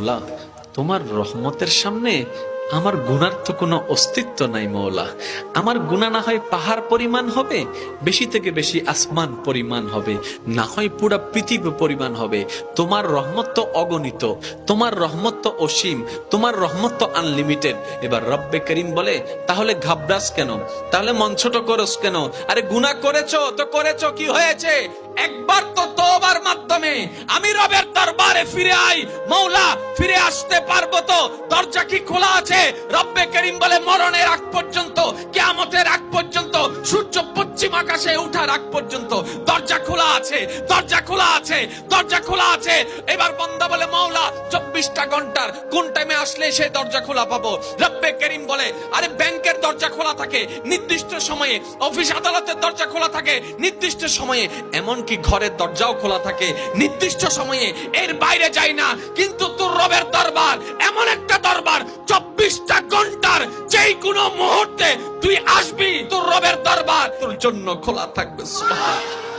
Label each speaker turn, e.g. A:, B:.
A: মৌলা, তোমার রহমতের সামনে আমার গুনার তো কোনো অস্তিত্ব নাই মৌলা। আমার গুনাহ না হয় পাহাড় পরিমাণ হবে, বেশি থেকে বেশি আসমান পরিমাণ হবে, না হয় পুরা পৃথিবী পরিমাণ হবে। তোমার রহমত তো অগণিত, তোমার রহমত তো অসীম, তোমার রহমত তো আনলিমিটেড। এবার রব্বে করিম বলে, তাহলে ঘাবড়াস কেন, তাহলে মন ছোট করস কেন? আরে গুনাহ করেছো তো করেছো, কি হয়েছে? একবার তো তওবার মাধ্যমে আমি রবের দরবারে ফিরে আই। মৌলা, ফিরে আসতে পারবো তো? দরজা কি খোলা আছে? রব্বে করিম বলে, মরণের আগ পর্যন্ত, কিয়ামতের আগ পর্যন্ত, সূর্য পশ্চিম আকাশে ওঠার আগ পর্যন্ত দরজা খোলা আছে, দরজা খোলা আছে, দরজা খোলা আছে। এবার বান্দা বলে, মৌলা 24টা ঘন্টার কোন টাইমে আসলে সেই দরজা খোলা পাবো? রব্বে করিম বলে, আরে ব্যাংকের দরজা খোলা থাকে নির্দিষ্ট সময়ে, অফিস আদালতের দরজা খোলা থাকে নির্দিষ্ট সময়ে, এমনকি ঘরের দরজাও খোলা থাকে নির্দিষ্ট সময়ে, এর বাইরে যাই না। কিন্তু তোর রবের দরবার এমন একটা দরবার, 24টা ঘন্টার যেই কোনো মুহূর্তে তুই আসবি, তোর রবের দরবার তোর জন্য খোলা থাকবে। সুবহানাল্লাহ।